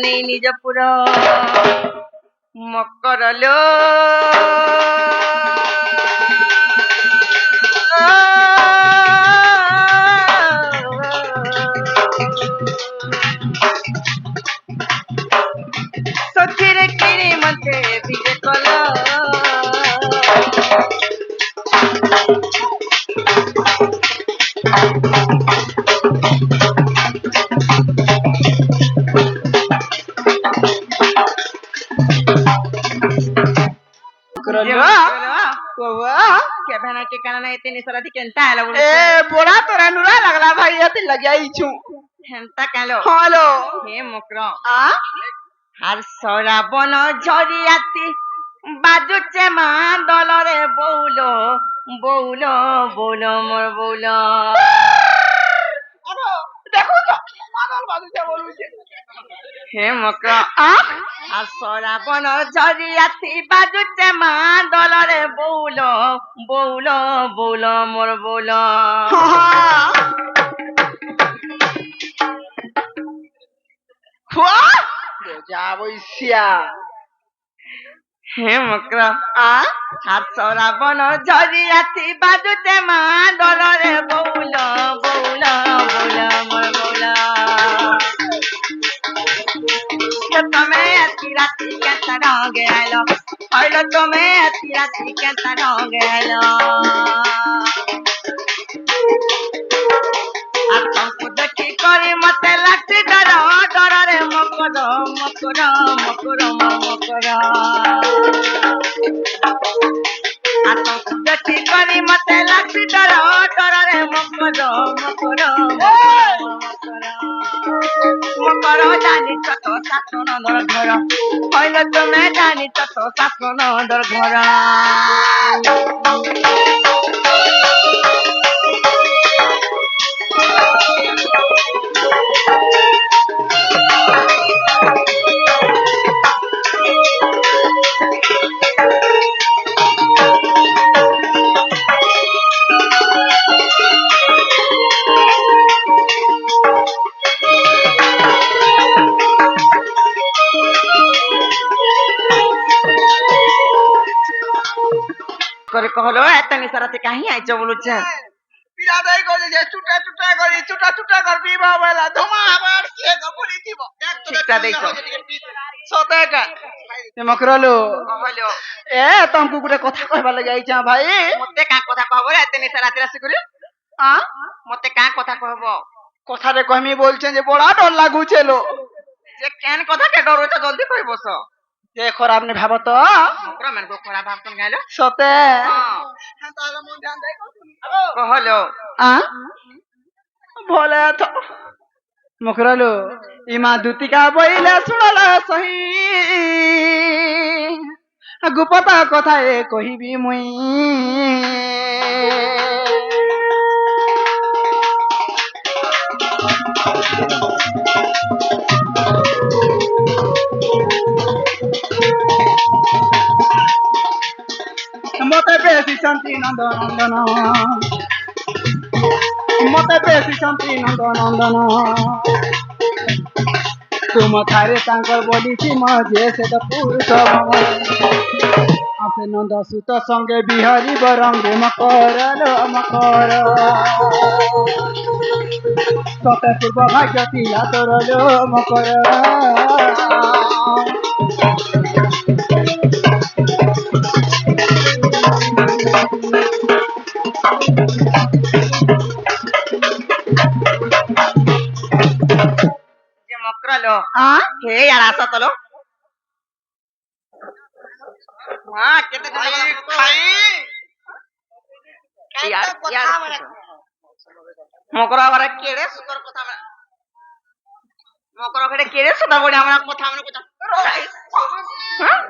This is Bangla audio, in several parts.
নেই নিজ পুর মকরলো সখির কিনি মতে বিজে কল बोला तोरा नुरा लगला भाई अति लगाई छु हेंता कालो हेलो हे मकर आ আর সরাবন ঝরিয়াতি বাজুছে মা দলরে বৌল বৌল বৌল মোর বৌল আরো দেখো তো পাগল বাজুছে বলুছে হে মকর আর সরাবন ঝরিয়াতি বাজুছে মা দলরে বৌল বৌল বৌল মোর বৌল খুয়া যা বইছিয়া হে মকর হাত সরাবন ঝরিয়াতি বাজুতে মা দলরে বৌল বৌল বৌল মোর বৌল তুমি এতি রাতি কেতা রঙে আইল হইল তুমি এতি রাতি কেতা রঙে আইল আর তমকু দেখি করি মতে লাগছে ডর ডরে মকর মকর মকর মকর আর তমকু দেখি করি মতে লাগছে ডর ডরে মকর মকর মকর মকর জানিছ তো শাশু নন্দর ঘর হইল তুমি জানিছ তো শাশু নন্দর ঘর করে কহলো এত নিসারাতে কাহি আইছ বলুছে পিলা দেই কই যে চুটা চুটা করি বিবা বেলা ধমা আবার কে গবলি দিব ঠিকটা দেইছ সতেকা এ মকরলো কহলো এ তমকু গুটে কথা কইবা লাগি আইছা ভাই মতে কা কথা কহব রে এত নিসারাতে আসি করি আ মতে কা কথা কহব কথারে কইমি বলছেন যে বড়া ডর লাগুছিল যে কেন কথা কে ডর হইতো জলদি কই বস যে খরাপ নে ভাব তো মকর মান কো খরা ভাবতন গাইলো সতে হ্যাঁ তাহলে মন ধ্যান দেই কহলো আ ভোলে তো মকরলো ইমা দুতিকা বইলে শুনলা সহি গুপত কথা এ কহিবি মুই মতে বেশি শান্তি নন্দন নন্দন মতে বেশি শান্তি নন্দন নন্দন तुम थारे तांकर बोली मजे से तो पुरुष आपे नंद सुत संगे बिहारी बरंगे मकर लो मकर सते पूर्व भाग्य तिला तोर लो मकर মকরালো হে यार আসো তলো কেতে ভাই यार মকরা আবার কেড়ে সুতর কথা মকরা কেড়ে কেড়ে সুতর বড় আমরা কথা হ্যাঁ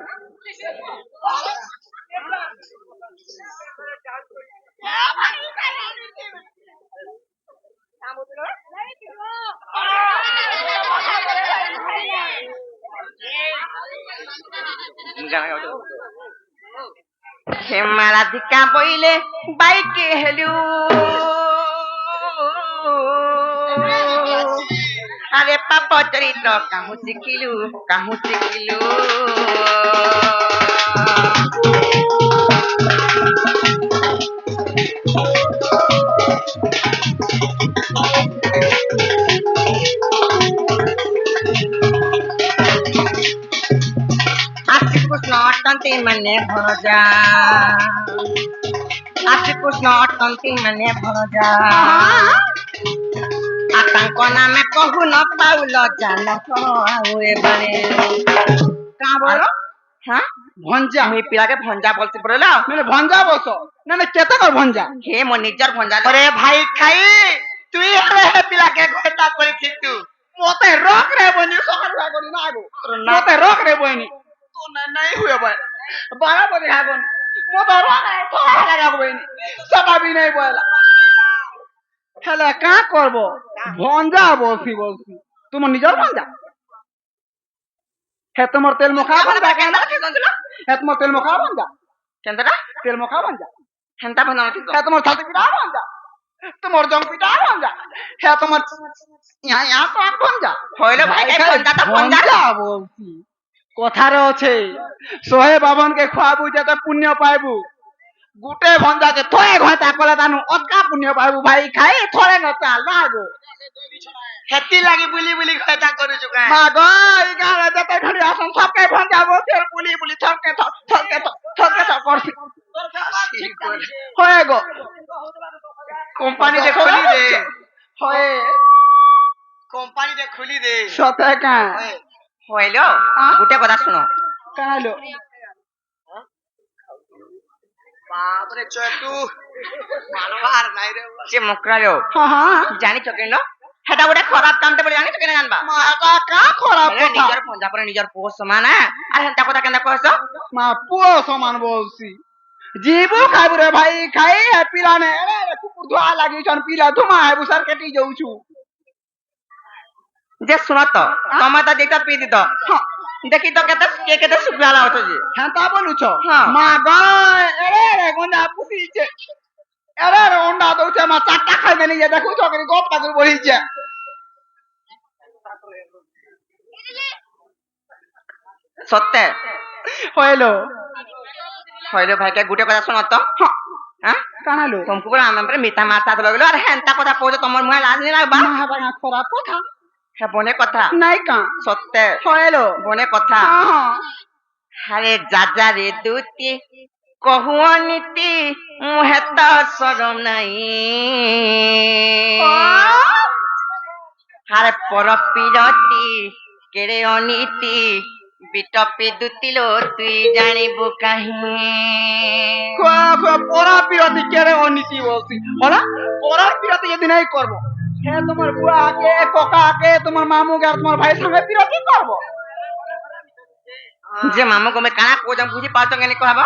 হেমারাধিকা বইলে বাইকে হেলু আরে পাপ চরিত্র কাহু শিখিলু কাহু শিখিলু আশি কৃষ্ণ অটন্তি মানে ভরজা আশি কৃষ্ণ অটন্তি মানে ভরজা আর তাଙ୍କ ନାମେ କହୁ ନ ପାଉଲ ଜାନ ଆଉ ଏବାରେ কাঁ বলো হ্যাঁ ভঞ্জা মুই পিলাকে ভঞ্জা বলতে পড়ল মানে ভঞ্জা বস না কেতে কর ভঞ্জা হে মো নিজর ভঞ্জা আরে ভাই খাই তুই হেলে হে পিলাকে ঘটা করিছিস তু মতে রক রে বনি সকাল করি না আগো মতে রক রে বনি তো নাই হুয়ে বল বাড়া বনি হাগন মতে রক রে তো লাগা বনি সবা বি নাই বলা হেলে কা করব ভঞ্জা বলছি তোমার নিজর ভঞ্জা হে তোমার তেল মুখা ভঞ্জা কেন হে তোমার তেল মুখা ভঞ্জা কেনটা তেল মুখা ভঞ্জা হেনতা ভঞ্জা ঠিক হে তোমার ছাতি পিঠা ভঞ্জা তোমার জং পিঠা ভঞ্জা হে তোমার ইয়া তো এক ভঞ্জা হইলো ভাই এই ভঞ্জা তো ভঞ্জা বলছি কথারে আছে সোহে বাবনকে খোয়াবু যেতে পুণ্য পাইবু গুটে ভঞ্জাকে থয়ে ঘটা কলে তানু অতকা পুণ্য পাইবু ভাই খাই থরে ন চাল না গো হেতি লাগি বুলি বুলি ঘটা করিছু কা মা গো এই গারে যেতে ঘড়ি আসন সবকে ভঞ্জা বলছে বুলি বুলি থকে করছি হয়ে গো কোম্পানি দে খুলি দে হয়ে কোম্পানি দে খুলি দে সতে কা হইলো গুটে কথা শুনো কালো বাপরে চটু মানবার নাই রে সে মকরালো হ্যাঁ জানিছ কেন হেটা গোটে খারাপ কামতে বলে জানিছ কেন জানবা মা এটা কা খারাপ কথা নিজের পঞ্জা পরে নিজের পোষ সমান আর হেটা কথা কেন কইছ মা পুও সমান বলছি জীবু খাইবু রে ভাই খাই পিলা নে কুকুর ধোয়া লাগিছন পিলা ধুমা হেবু সার কেটি যাউছু যে শুনো তো তোমা তা যেটা পি দিত দেখি তো কেতে শুকলা লাগতো যে হ্যাঁ তা বলুছ হ্যাঁ। মা গো এরে গন্ডা পুতিছে এরে অন্ডা দউছে মা চারটা খাইবে নি দেখু তো করে গপটা করে বলিছে সত্যি হইলো হইলো ভাইকে গুটে কথা শুনো তো হ্যাঁ কানালো তোমাকে বলে আমার মিতা মাতা তো লাগলো আর হেনতা কথা কইছো তোমার মুহে লাজ নি লাগবা মা বাঙা খারাপ কথা হে বনে কথা নাই কা সত্যি হইলো বনে কথা হ্যাঁ আরে যাজা রে দুতি কহুয়া নীতি মুহে তো সরম নাই আরে পর পিরতি কেড়ে অনীতি বিটপি দুতিলো তুই জানিবু কাহি পড়া বিরতি কেড়ে অনীতি বলছি বলা পড়া বিরতি যদি নাই করবো হ্যাঁ তোমার বুয়া আগে ককা আগে তোমার মামু আর তোমার ভাই সঙ্গে বিরতি করবো যে মামু গমে কানা কোজম বুঝি পাচ্ছ কেন কহাবা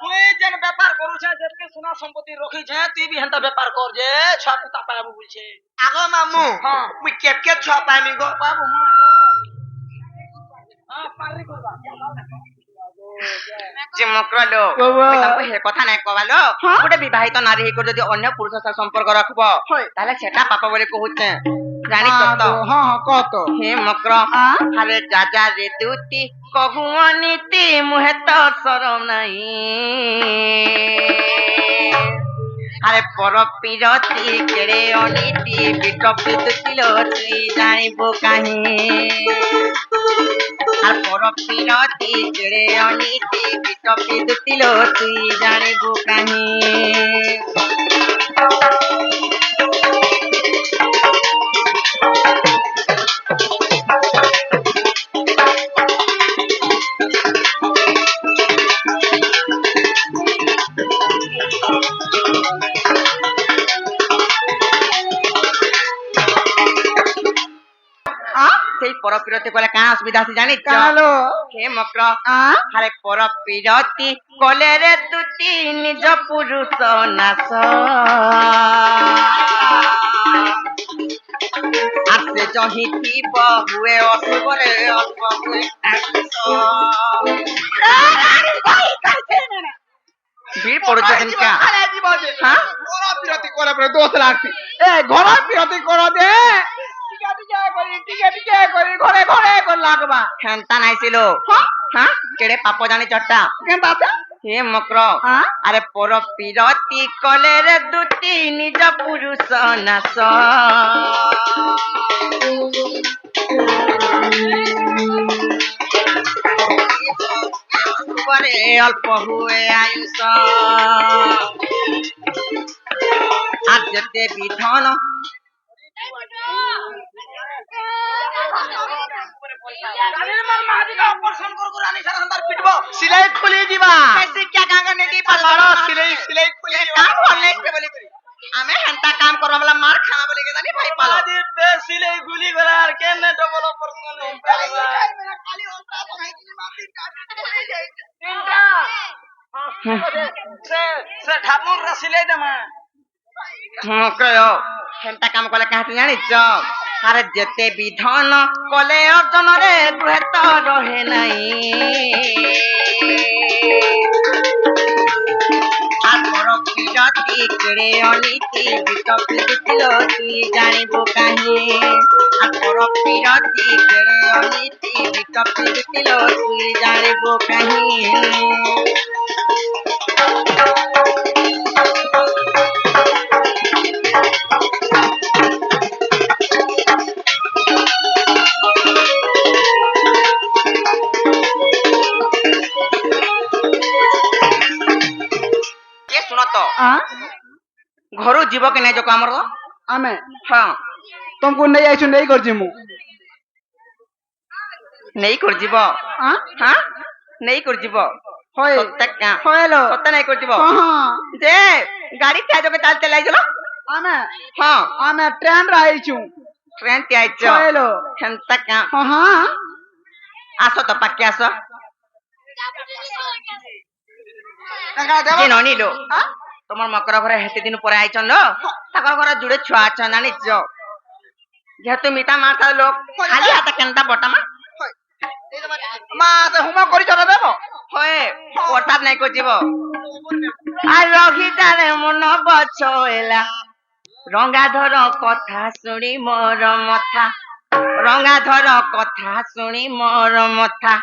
তুই যেন ব্যাপার করুছে যেটকে সোনা সম্পত্তি রখিছে তুই বি হেনতা ব্যাপার কর যে ছপ তা পাবো বলছে আগো মামু হ্যাঁ মুই কেট ছ পাইমি গো বাবু মা পারি করবা যে মকরালো তাকে হে কথা নাই কবালো গোটে বিবাহিত নারী হেই যদি অন্য পুরুষ সাথে সম্পর্ক রাখব তাহলে সেটা পাপ বলে কহুছে জানিছ তো হ্যাঁ কত হে মকর আরে যাজা রে দুতি কহু অনীতি মুহে তো সরম নাই আরে পর পিরতি কেড়ে অনীতি বিটপি দুতিলো তুই জানিবু কাহি আর পর পিরতি কেড়ে অনীতি বিটপি দুতিলো তুই জানিবু কাহি সেই পর পিরতি কলে কাঁ অসুবিধা আছে জানিছ কালো হে মকর আরে পর পিরতি কলে রে তুতি নিজ পুরুষ নাশ আসে জহি থিব হুয়ে অশুভরে অল্প হুয়ে ভিড় পড়ুছ কেনকা হ্যাঁ ঘোড়া বিরতি করে পরে দোষ রাখছি এ ঘোড়া বিরতি করো দে ଟିକେ କରି ଘরে ঘরে করে লাগবা হেনতা নাইছিল হ্যাঁ হ্যাঁ কেড়ে পাপ জানি চটা কেনতা আছে হে মক্র হ্যাঁ আরে পর পিরতি কলে রে দুটি নিজ পুরুষ নাশ পরে অল্প হুয়ে আয়ুষ আর যেতে বিধন সিলাই খুলি দিবা শিক্ষা কাঙ্গ নেই পারলো সিলাই খুলি কাম করলে বলি আমি হেনতা কাম করবা বলা মার খানা বলি জানি ভাই পালো সিলাই গুলি গলা আর কেনে ডবল অপারেশন সে ঠাকুর রা সিলাই দেমা মক্রয় হেনতা কাম কলে কাহাতে জানিছ আরে যেতে বিধন কলে অর্জন রে দুহে তো রহে নাই আর বড় পিরতি কেড়ে অনীতি বিকপি দিছিল তুই জানিব কাহি আর বড় পিরতি কেড়ে অনীতি বিকপি দিছিল তুই জানিব কাহি ঘরু জীব কি নাই যোক আমার ଆମେ হ্যাঁ ତମକୁ ନେଇ ଆଇଛୁ ନେଇ କରିଛି ମୁଁ নেই কর জীব আঁ? হ্যাঁ নেই কর জীব হয় সত্যা হয়েলো সত্যা নাই কর জীব ହଁ যে গাড়ি তেজকে চালতে লাইছিল ଆମେ হ্যাঁ ଆମେ ଟ୍ରେନରେ ଆଇଛୁ ট্রেন তে আইছ হয়েলো হেনতা কা ହଁ ହଁ আসো তো পাকে আসো যে ননিলো তোমার মকর ঘরে হেতে দিন পরে আইছন লো তাকর ঘরে জুড়ে ছুয়া আছন জানিছ যেহেতু মিতা মাথা লোক খালি হাতে কেনতা বটামা মা তো হুমা କରି চলে দেব হয়ে প্রসাদ নাই কজিব আর রঘিতারে মন বছলা রঙ্গাধর কথা শুনি মোর মথা রঙ্গাধর কথা শুনি মোর মথা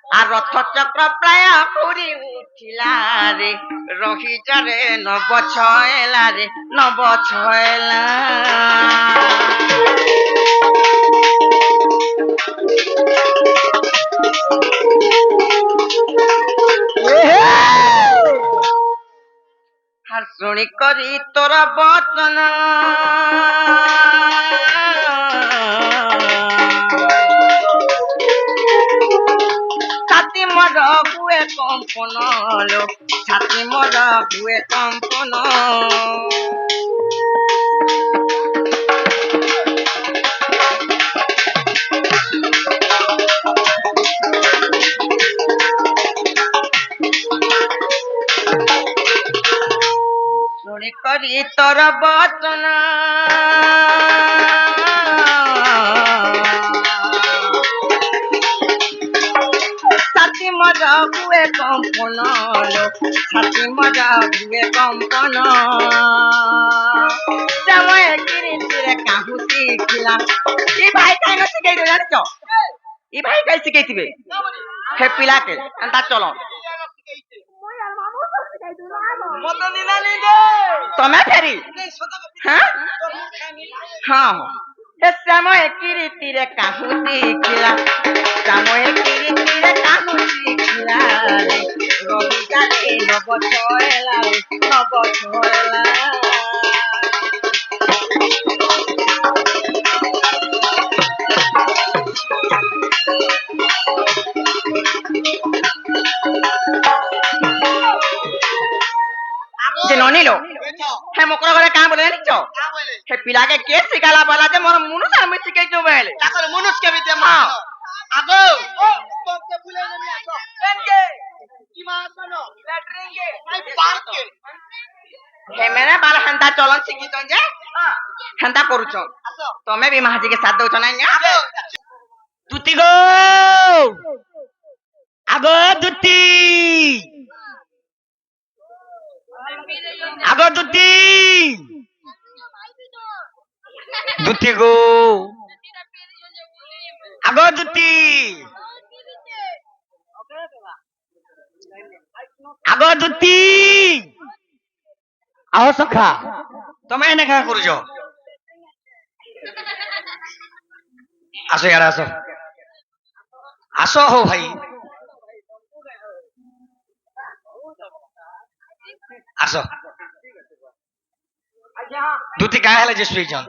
আর রথ চক্র প্রায় পুরি উঠিলা রে রহিজারে নব ছয়লা রে নব ছয়লা আর শুনি করি তোর বচন ছাতি মর হুয়ে কম্পন লো ছাতি মর হুয়ে কম্পন শুনি করি তোর বচন ছাতি মজা হুয়ে কম্পন লো ছাতি মজা হুয়ে কম্পন সময় কিরিতিরে কাহু শিখিলা ই ভাই কাই ন শিখাই দে জানিছ ই ভাই কাই শিখাইতিবে হে পিলাকে এন্তা চলো মতো নিলানি দে তমে ফেরি হ্যাঁ হ্যাঁ হে সময় কিরিতিরে কাহু শিখিলা সময় কিরিতিরে কাহু শিখিলা রে রহিজারে নব ছয়লা রে নব ছয়লা যে ননিলো হে মকর ঘরে কাম বলে জানিছ হে পিলাকে কে শিখালা বলা যে মোর মুনুষ আমি শিখাইছো বেলে তাকর মনুষ কে বিতে মা আগো তোকে ভুলে গেলি আসো কেনকে কি মা আসনো ল্যাটরিন কে নাই পার্ক কে হে মেরে বাল হেন্তা চলন শিখিছ যে হেন্তা করুছ তুমি বি মাহাজি কে সাথ দউছ নাই না দুতি গো আগো দুতি আগো দুতি দুতি গো দুতি আগ দুতি আহ সখা তুমি এনে কাঁ করুছ আসো ইয়ার আসো আসো হো ভাই আসো দুতি কাঁ হেলে যে শুইছন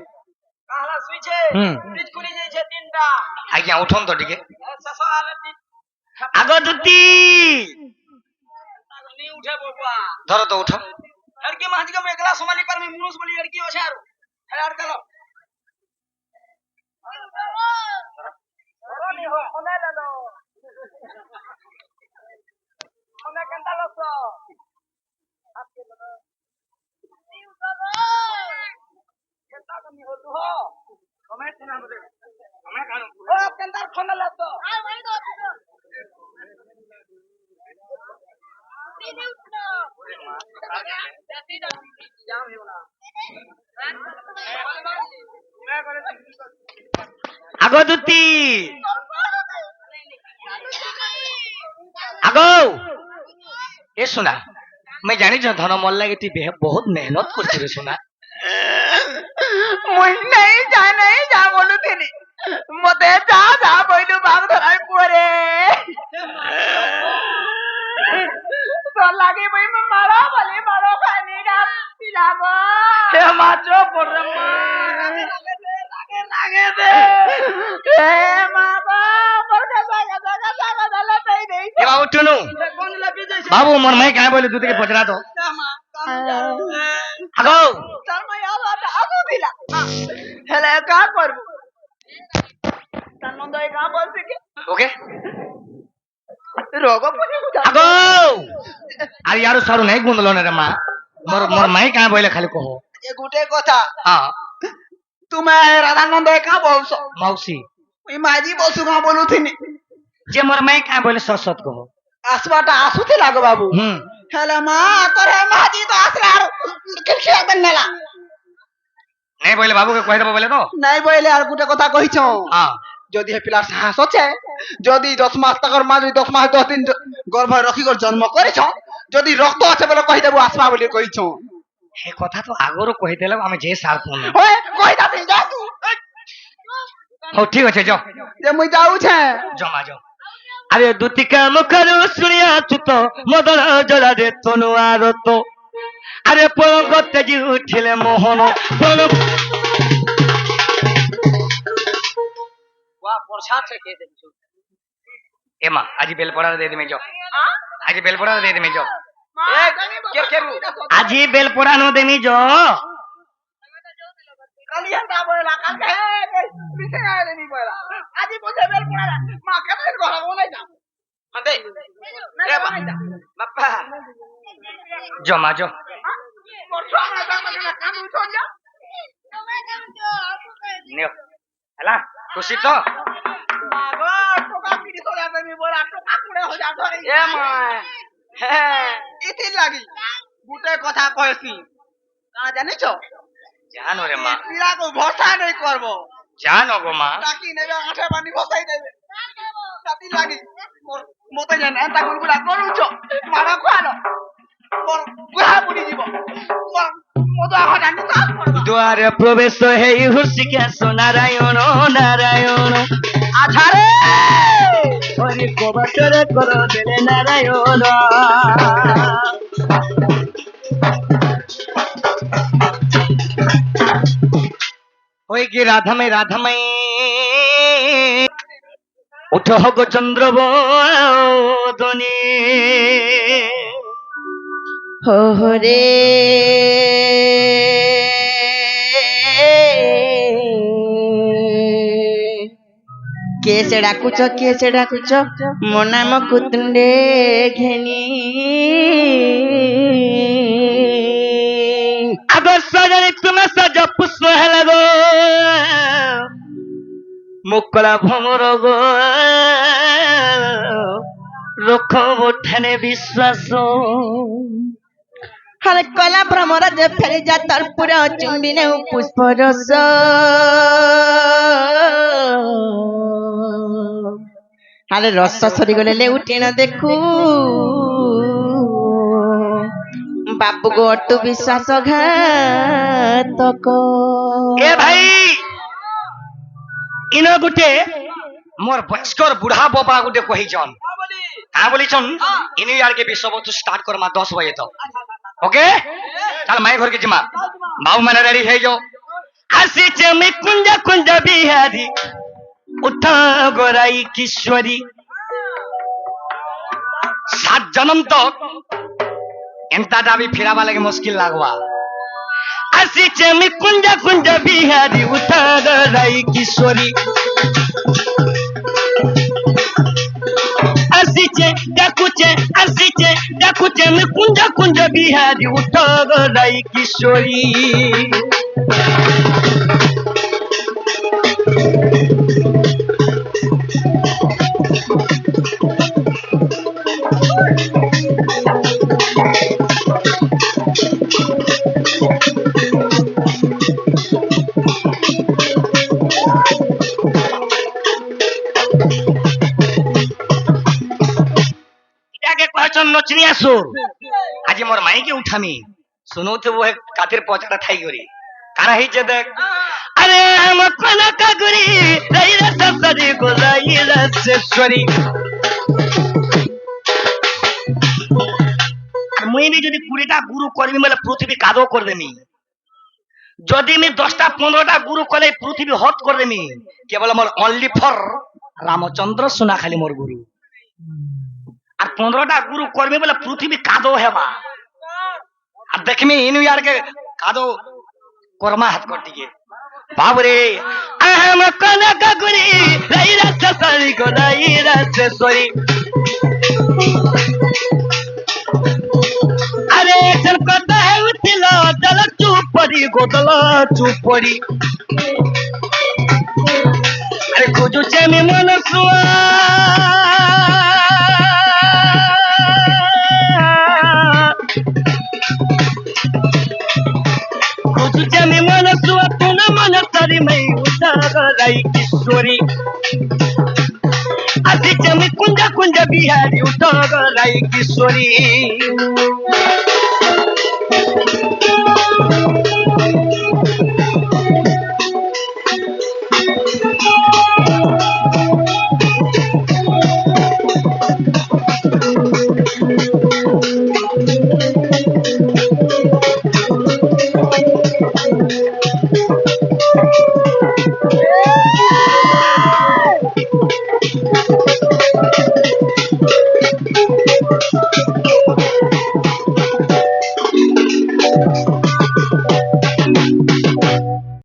আজ্ঞা উঠন তো টিকে আগ দুতি ধরো তো উঠো लड़की महाजी का मैं एकला संभाली पर मैं मुनुस वाली लड़की हो छारो हेलार चलो नहीं हो होने ले लो हमें कंटा लो तो आपके बनो नहीं उतारो कंटा नहीं हो तू हो हमें सुना दे हमें कान ओ कंटा खोने लो तो आ वही दो नहीं उठो जाती जाम है बोला আগ দুতি আগো এ শোনা मैं जानी जो धन मल लगे ती बहुत मेहनत करती रे सोना मुझ नहीं जा बोलू थी मते जा बोलू बाग धराई पड़े तो लगे भाई मैं मारो खाने का पिलाबो हे माचो पर लागे दे हे माबा पर का जागा दले नहीं नहीं ए बाबू टुनु कौन लगी जैसे बाबू मन में क्या बोले दूध के पचरा तो আগো चल मैं यार आगो दिला हेले का करबो तन्नो दई का बोल सके ओके रोग पुनी আগো আর यार सारू नहीं गुंदलो ने रे मां मोर मोर माई का बोले खाली कहो ये गुटे কথা हां তুমি রাধানন্দ का बोलছো मौसी ওই মাঝি বলছো का बोलू থিনি जे मोर माई का बोले सच सच कहो আসবাটা আসুতে লাগো বাবু হেলে মা তোরে মাঝি তো আসলা আর কিছে বন্নেলা नहीं बोले बाबू के कह देबो बोले तो নাই বইলে আর গুটে কথা কইছো हां যদি হে পিলার সাহস আছে যদি 10 মাস তাকর মা যদি 10 মাস 10 দিন গর্ভ রাখি কর জন্ম করেছ যদি রক্ত আছে বলে কই দেবো আসবা বলি কইছো हे কথা তো আগরো কই দেলে আমি যে সার ফোন ওই কই দাবি যা তু हो ठीक আছে যাও যে মুই যাউছে জমা যাও আরে দুতিকা মুখরু শুনিয়া চুত মদন জলা রে তনু আরত আরে পরগতে জি উঠিলে মোহন পর ওয়া প্রসাদ से के देছো এমা আজি বেল পড়া দে দেমে যাও আজি বেল পড়া দে দেমে যাও এ কের কের আজি বেল পড়ানো দেমি যাও কালিয়া না বলা কাল কে পিছে আইলে নি বলা আজি বসে বেল পড়া মা কেন ঘর বলে যা আদে রে বাপ্পা জমা যাও করছো না দাম না কাম উঠো যা নিও হলা খুশি তো বাবা টোকা পিড়ি তোলা দেমি বলা টোকা কুড়ে হো যা ধরে এ মা হ্যাঁ ইতি লাগি গুটে কথা কইছি কা জানিছো জানো রে মা পিড়া কো ভরসা নাই করব জানো গো মা টাকি নেবে আঠা পানি বসাই দেবে তাতি লাগি মতে জান এন্তা গুলগুলা করুছো মারা খালো মোর গুহা পুরি দিব মতো আহ জানি কাজ করবা দ্বারে প্রবেশ হেই হুসিকেশ নারায়ণ নারায়ণ আধারে হরি কবটরে কর দেলে নারায়ণ ওই কি রাধামাই উঠো গো চন্দ্রবদনী রে କିଏ ସେ ଡାକୁଛ ମୋ ନାମ କୁତୁଣ୍ଡେ ଘେନି ଆଗ ସଜଣି ତୁମେ ସଜ ପୁଷ୍ପ ହେଲେ ଗো ମୁକଳା ଭମର ଗো ରଖ ଉଠାନେ ବିଶ୍ୱାସ ହରେ କଲା ଭ୍ରମର ଯେ ଫେରି ଯା ତର୍ପୁର ଚୁମ୍ବି ନେଉ ପୁଷ୍ପ ରସ আরে রসা সরি গলে লেউটে না দেখু বাবু গো অট্টু বিশ্বাস ঘাতক এ ভাই ইন গুটে মোর বয়স্কর বুড়া বাবা গুটে কহিছন হ্যাঁ বলিছন ইনি আর কে বিশ্ববস্তু স্টার্ট করমা 10 বজে তো ওকে চল মাই ঘর কে জিমা বাবু মানে রেডি হয়ে যাও আসিছে আমি কুঞ্জা কুঞ্জা বিহারি উঠা গোরাই কিশোরী 7 জনম তক এন্তা দাবি ফিরাবা লাগে মুশকিল লাগবা আসিছে আমি কুঞ্জা কুঞ্জা বিহারি উঠা গোরাই কিশোরী আসিছে দেখুছে আমি কুঞ্জা কুঞ্জা বিহারি উঠা গোরাই কিশোরী নচনি আসো আজি মোর মাইকে উঠামি শুনোতে ও কাতের পচাটা ঠাই করি কারা হইছে দেখ আরে আমার কোনা কাগুরি রাইরা সসরি গোজাইরা শেষরি আর মুই যদি 20টা গুরু করবি মানে পৃথিবী কাদো করে দেমি যদি আমি 10টা 15টা গুরু করে পৃথিবী হত করে দেমি কেবল আমার অনলি ফর রামচন্দ্র সোনা খালি মোর গুরু আর 15টা গুরু করবে বলে পৃথিবী কাদো হেবা আর দেখমি ইনু ইয়ারকে কাদো কর্মা হাত করতে গিয়ে বাবরে আহম কোনা কাগুরি রাইরা সসরি গোদাইরা শেষরি আরে চল কথা হে উঠিল দল চুপ পড়ি গোদল চুপ পড়ি আরে খুঁজুছে আমি মন সুয়া খুঁজুছে আমি মন সুয়া তুনা মন তারি মাই উঠা গলাই কিশোরী আসিছে আমি কুঞ্জা কুঞ্জা বিহারি উঠা গলাই কিশোরী